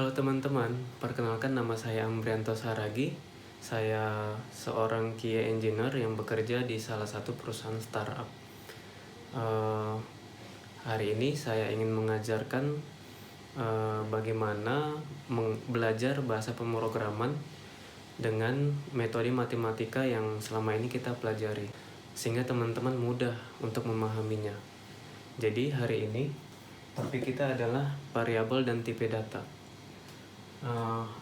Halo teman-teman, perkenalkan nama saya Ambrianto Saragi. Saya seorang QA engineer yang bekerja di salah satu perusahaan startup. Hari ini saya ingin mengajarkan bagaimana belajar bahasa pemrograman dengan metode matematika yang selama ini kita pelajari, sehingga teman-teman mudah untuk memahaminya. Jadi hari ini topik kita adalah variabel dan tipe data.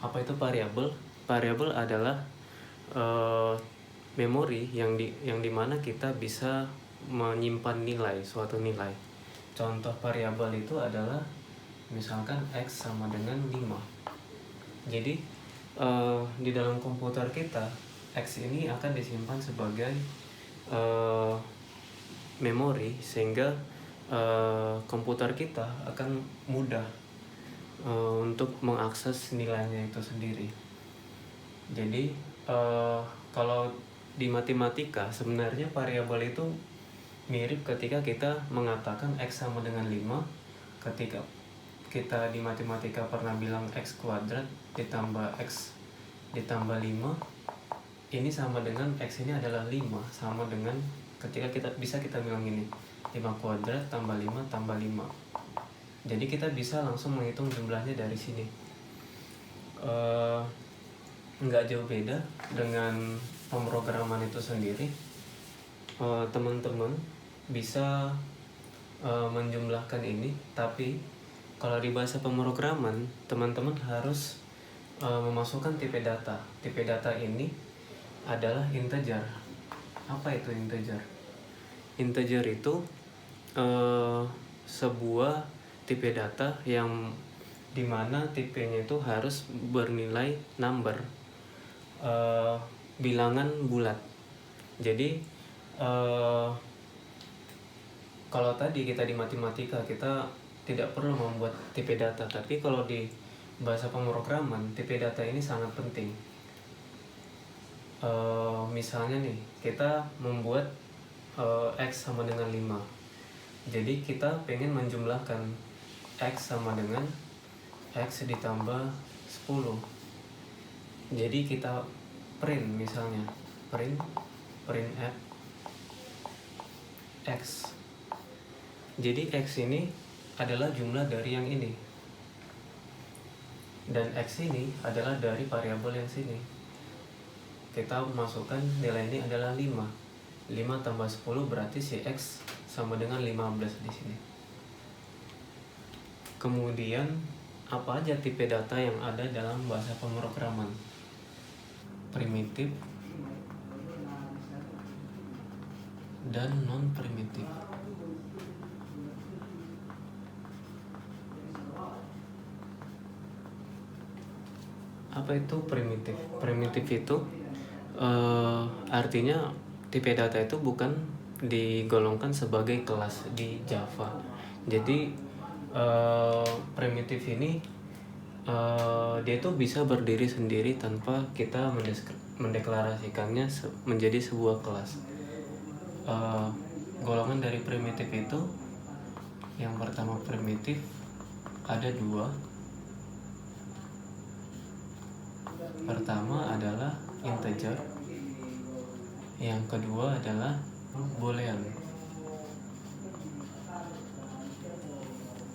Apa itu variabel? Variabel adalah memori yang dimana kita bisa menyimpan suatu nilai. Contoh variabel itu adalah misalkan X sama dengan 5. Jadi di dalam komputer kita X ini akan disimpan sebagai memori, sehingga komputer kita akan mudah untuk mengakses nilainya itu sendiri. Jadi kalau di matematika sebenarnya variabel itu mirip ketika kita mengatakan X sama dengan 5. Ketika kita di matematika pernah bilang X kuadrat ditambah X ditambah 5, ini sama dengan X ini adalah 5, sama dengan ketika kita bilang ini 5 kuadrat tambah 5 tambah 5. Jadi kita bisa langsung menghitung jumlahnya dari sini. Nggak jauh beda dengan pemrograman itu sendiri. Teman-teman bisa menjumlahkan ini, tapi kalau di bahasa pemrograman teman-teman harus memasukkan tipe data. Tipe data ini adalah integer. Apa itu integer? Integer itu sebuah tipe data yang dimana tipenya itu harus bernilai number, bilangan bulat. Jadi kalau tadi kita di matematika kita tidak perlu membuat tipe data, tapi kalau di bahasa pemrograman tipe data ini sangat penting. Misalnya nih kita membuat X sama dengan 5. Jadi kita pengen menjumlahkan X sama dengan X ditambah 10. Jadi kita print, misalnya print f X. Jadi X ini adalah jumlah dari yang ini, dan X ini adalah dari variabel yang sini. Kita masukkan nilai ini adalah 5. 5 tambah 10 berarti si X sama dengan 15 di sini. Kemudian apa aja tipe data yang ada dalam bahasa pemrograman? Primitif dan non-primitif. Apa itu primitif? Primitif itu artinya tipe data itu bukan digolongkan sebagai kelas di Java. Jadi primitif ini dia itu bisa berdiri sendiri tanpa kita mendeklarasikannya menjadi sebuah kelas. Golongan dari primitif itu, yang pertama primitif ada 2. Pertama adalah integer, yang kedua adalah boolean.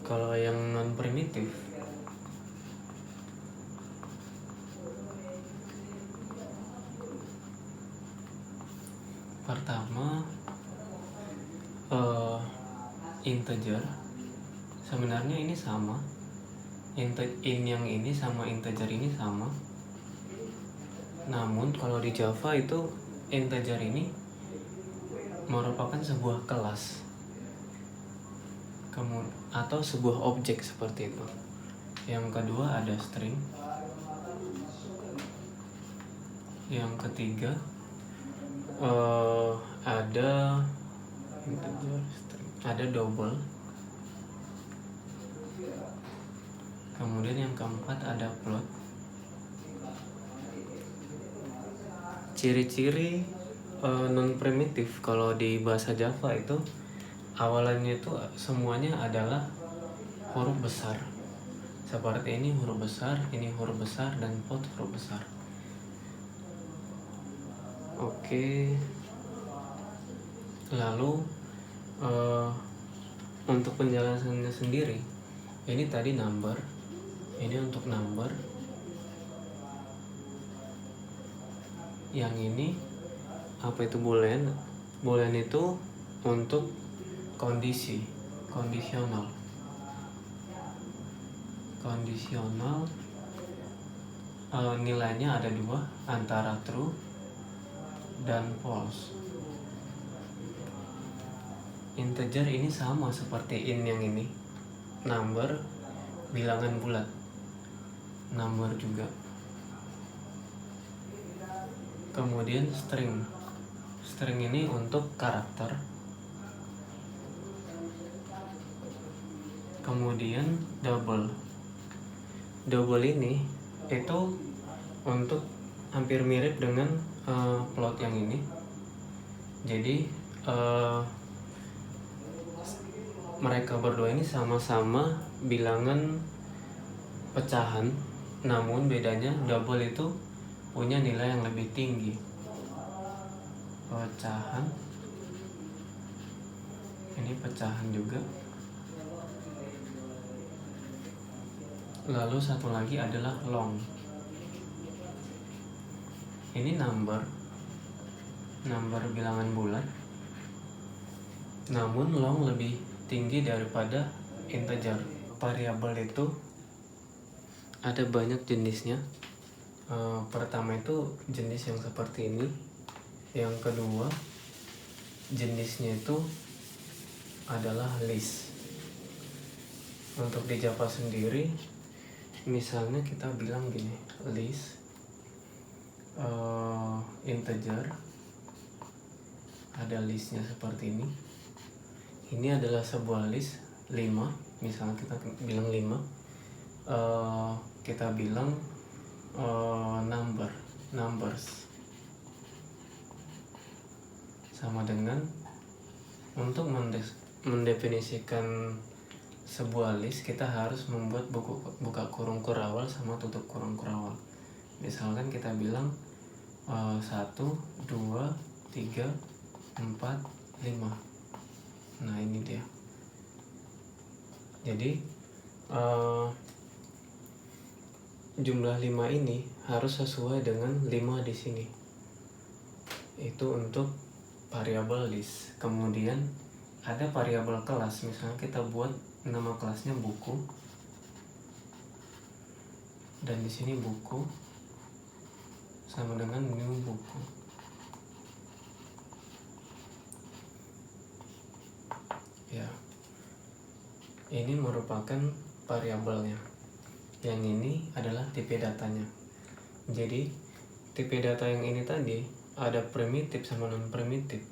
Kalau yang non primitif pertama integer, sebenarnya ini sama, yang ini sama integer ini sama. Namun kalau di Java itu integer ini merupakan sebuah kelas atau sebuah objek seperti itu. Yang kedua ada string. Yang ketiga ada integer, string, ada double. Kemudian yang keempat ada float. Ciri-ciri non primitif kalau di bahasa Java itu awalannya itu semuanya adalah huruf besar. Seperti ini huruf besar, ini huruf besar, dan font huruf besar. Oke. Lalu untuk penjelasannya sendiri, ini tadi number, ini untuk number, yang ini apa itu boolean? Boolean itu untuk kondisi, kondisional. Nilainya ada dua, antara true dan false. Integer ini sama seperti in yang ini, number bilangan bulat, number juga. Kemudian string ini untuk karakter. Kemudian double ini itu untuk hampir mirip dengan plot yang ini. Jadi mereka berdua ini sama-sama bilangan pecahan, namun bedanya double itu punya nilai yang lebih tinggi. Pecahan, ini pecahan juga. Lalu satu lagi adalah long. Ini number bilangan bulat, namun long lebih tinggi daripada integer. Variabel itu ada banyak jenisnya. Pertama itu jenis yang seperti ini. Yang kedua jenisnya itu adalah list. Untuk di Java sendiri, misalnya kita bilang gini, list integer, ada listnya seperti ini. Ini adalah sebuah list 5, misalnya kita bilang 5. Kita bilang numbers sama dengan, untuk mendefinisikan sebuah list kita harus membuat buka kurung kurawal sama tutup kurung kurawal. Misalkan kita bilang 1, 2, 3, 4, 5. Nah ini dia. Jadi jumlah 5 ini harus sesuai dengan 5 di sini. Itu untuk variabel list. Kemudian ada variabel kelas, misalnya kita buat nama kelasnya buku, dan di sini buku sama dengan new buku. Ya, ini merupakan variabelnya. Yang ini adalah tipe datanya. Jadi tipe data yang ini tadi ada primitif sama non primitif.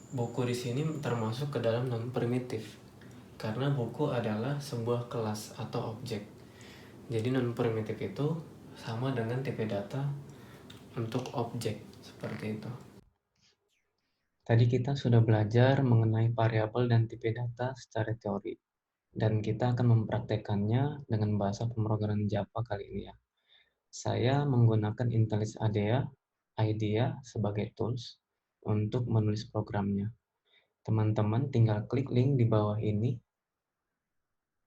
Buku di sini termasuk ke dalam non primitif karena buku adalah sebuah kelas atau objek. Jadi non primitif itu sama dengan tipe data untuk objek, seperti itu. Tadi kita sudah belajar mengenai variabel dan tipe data secara teori, dan kita akan mempraktekannya dengan bahasa pemrograman Java kali ini ya. Saya menggunakan IntelliJ IDEA sebagai tools untuk menulis programnya. Teman-teman tinggal klik link di bawah ini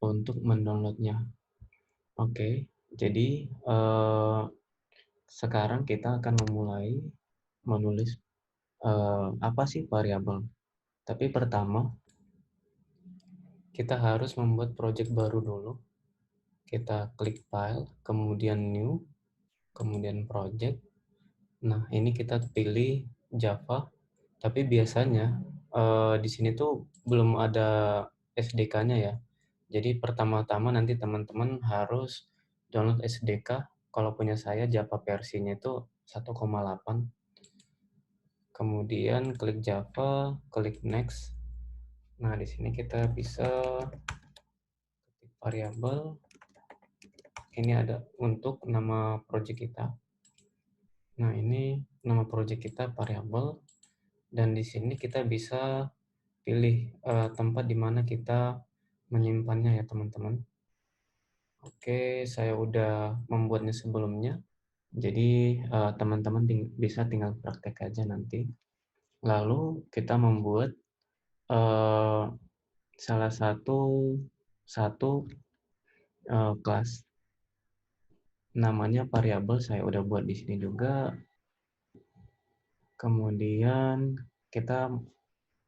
untuk mendownloadnya. Oke, jadi sekarang kita akan memulai menulis apa sih variabel. Tapi pertama kita harus membuat project baru dulu. Kita klik file, kemudian new, kemudian project. Nah ini kita pilih Java, tapi biasanya di sini tuh belum ada SDK-nya ya. Jadi pertama-tama nanti teman-teman harus download SDK. Kalau punya saya Java versinya itu 1,8. Kemudian klik Java, klik next. Nah, di sini kita bisa ketik variabel. Ini ada untuk nama project kita. Nah, ini nama project kita variabel, dan di sini kita bisa pilih tempat di mana kita menyimpannya ya, teman-teman. Oke, saya udah membuatnya sebelumnya. Jadi teman-teman bisa tinggal praktek aja nanti. Lalu kita membuat eh, salah satu satu kelas, namanya variabel. Saya udah buat di sini juga. Kemudian kita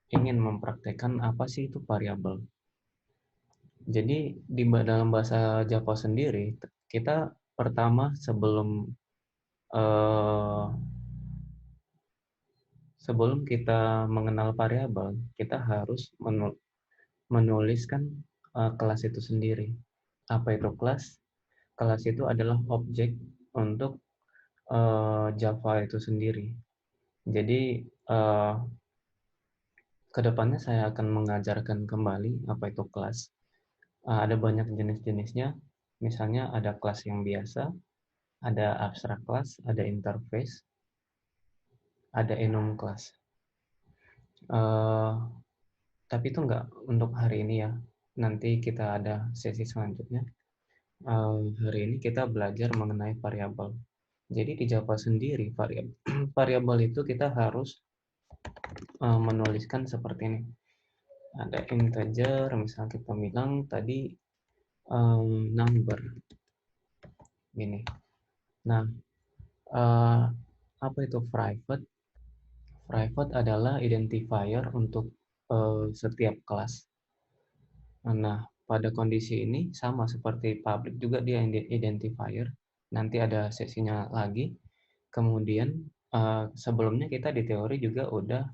ingin mempraktekkan apa sih itu variabel. Jadi dalam bahasa Java sendiri, kita pertama eh, sebelum kita mengenal variabel, kita harus menuliskan kelas itu sendiri. Apa itu kelas? Kelas itu adalah objek untuk Java itu sendiri. Jadi kedepannya saya akan mengajarkan kembali apa itu kelas. Ada banyak jenis-jenisnya. Misalnya ada kelas yang biasa, ada abstrak class, ada interface, ada enum class. Uh, tapi itu enggak untuk hari ini ya. Nanti kita ada sesi selanjutnya. Hari ini kita belajar mengenai variabel. Jadi di Java sendiri variabel itu kita harus menuliskan seperti ini. Ada integer, misalnya kita bilang tadi number, gini. Nah, apa itu private? Private adalah identifier untuk setiap kelas. Nah, pada kondisi ini sama seperti public juga dia identifier. Nanti ada sesinya lagi. Kemudian sebelumnya kita di teori juga udah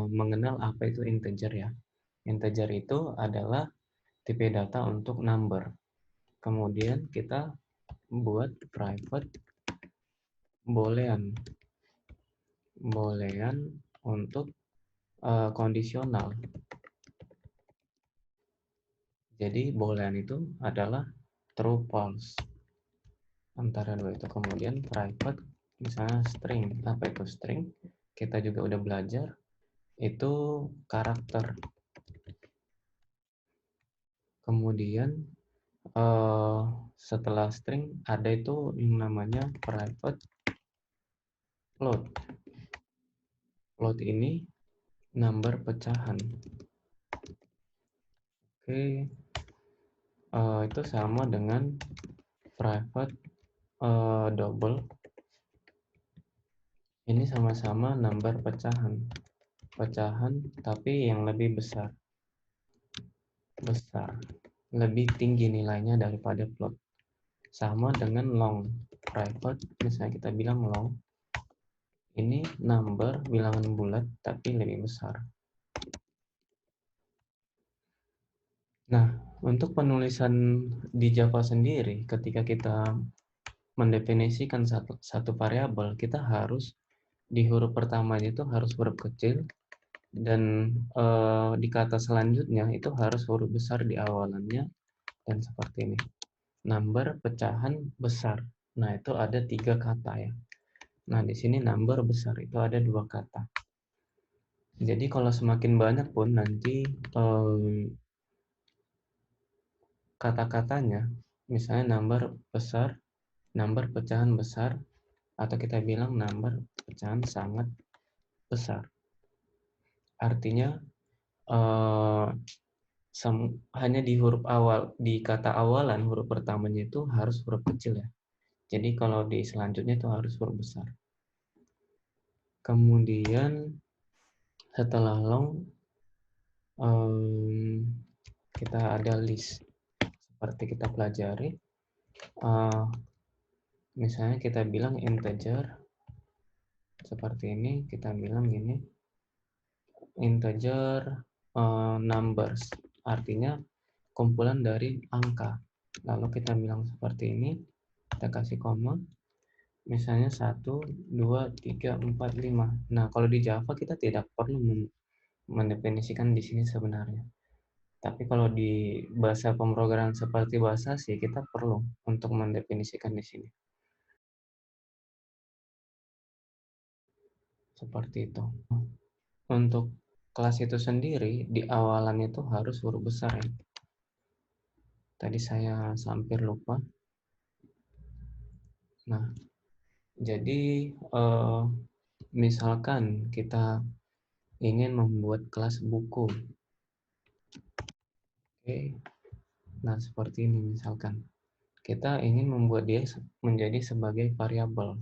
mengenal apa itu integer ya. Integer itu adalah tipe data untuk number. Kemudian kita buat private boolean untuk kondisional. Jadi boolean itu adalah true false antara dua itu. Kemudian private misalnya string. Apa itu string? Kita juga udah belajar, itu karakter. Kemudian setelah string ada itu yang namanya private float. Float ini number pecahan. Oke, itu sama dengan private double. Ini sama-sama number pecahan. Pecahan tapi yang lebih besar. Lebih tinggi nilainya daripada float. Sama dengan long. Private, misalnya kita bilang long, ini number bilangan bulat tapi lebih besar. Nah, untuk penulisan di Java sendiri, ketika kita mendefinisikan satu variabel, kita harus di huruf pertamanya itu harus huruf kecil, dan di kata selanjutnya itu harus huruf besar di awalannya, dan seperti ini. Number pecahan besar. Nah, itu ada 3 kata ya. Nah, di sini number besar itu ada 2 kata. Jadi kalau semakin banyak pun nanti kata-katanya, misalnya number besar, number pecahan besar, atau kita bilang number pecahan sangat besar. Artinya hanya di huruf awal, di kata awalan huruf pertamanya itu harus huruf kecil ya. Jadi kalau di selanjutnya itu harus huruf besar. Kemudian setelah long kita ada list. Seperti kita pelajari, misalnya kita bilang integer seperti ini, kita bilang gini, integer numbers, artinya kumpulan dari angka. Lalu kita bilang seperti ini, kita kasih koma, misalnya 1, 2, 3, 4, 5. Nah, kalau di Java kita tidak perlu mendefinisikan di sini sebenarnya. Tapi kalau di bahasa pemrograman seperti bahasa C, kita perlu untuk mendefinisikan di sini. Seperti itu. Untuk kelas itu sendiri, di awalannya itu harus huruf besar ya. Tadi saya hampir lupa. Nah, jadi misalkan kita ingin membuat kelas buku. Oke. Nah, seperti ini misalkan. Kita ingin membuat dia menjadi sebagai variabel.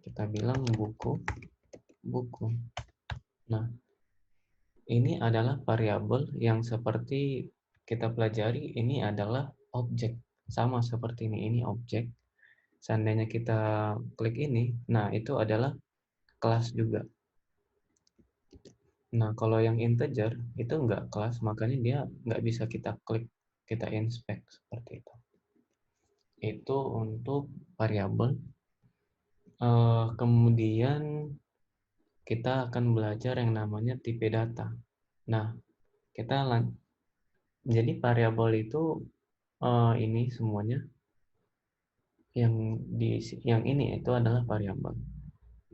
Kita bilang buku, buku. Nah, ini adalah variabel yang seperti kita pelajari, ini adalah objek. Sama seperti ini objek. Seandainya kita klik ini, nah itu adalah kelas juga. Nah, kalau yang integer itu enggak kelas, makanya dia nggak bisa kita klik, kita inspect seperti itu. Itu untuk variabel. Kemudian kita akan belajar yang namanya tipe data. Nah, jadi variabel itu ini semuanya yang ini itu adalah variabel.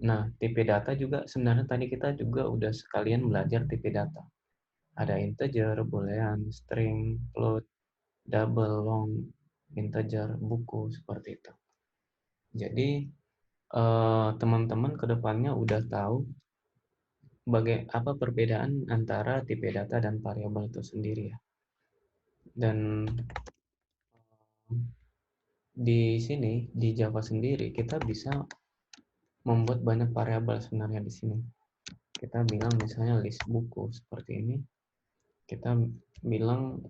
Nah, tipe data juga sebenarnya tadi kita juga udah sekalian belajar tipe data. Ada integer, boolean, string, float, double, long, integer, buku, seperti itu. Jadi teman-teman kedepannya udah tahu apa perbedaan antara tipe data dan variabel itu sendiri ya. Dan di sini di Java sendiri kita bisa membuat banyak variabel sebenarnya di sini. Kita bilang misalnya list buku seperti ini. Kita bilang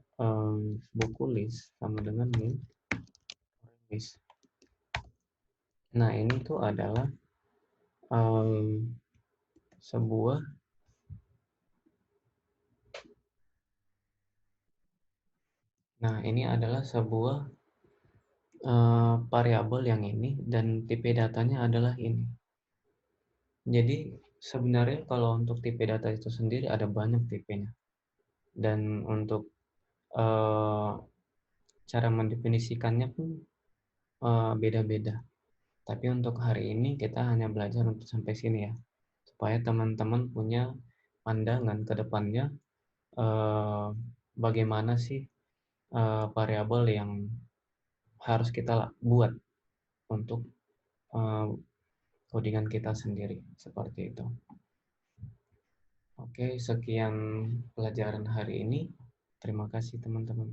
buku list sama dengan list. Nah, ini tuh adalah sebuah variabel yang ini dan tipe datanya adalah ini. Jadi sebenarnya kalau untuk tipe data itu sendiri ada banyak tipenya. Dan untuk cara mendefinisikannya pun beda-beda. Tapi untuk hari ini kita hanya belajar untuk sampai sini ya. Supaya teman-teman punya pandangan ke depannya bagaimana sih variabel yang harus kita buat untuk codingan kita sendiri seperti itu. Oke, sekian pelajaran hari ini. Terima kasih teman-teman.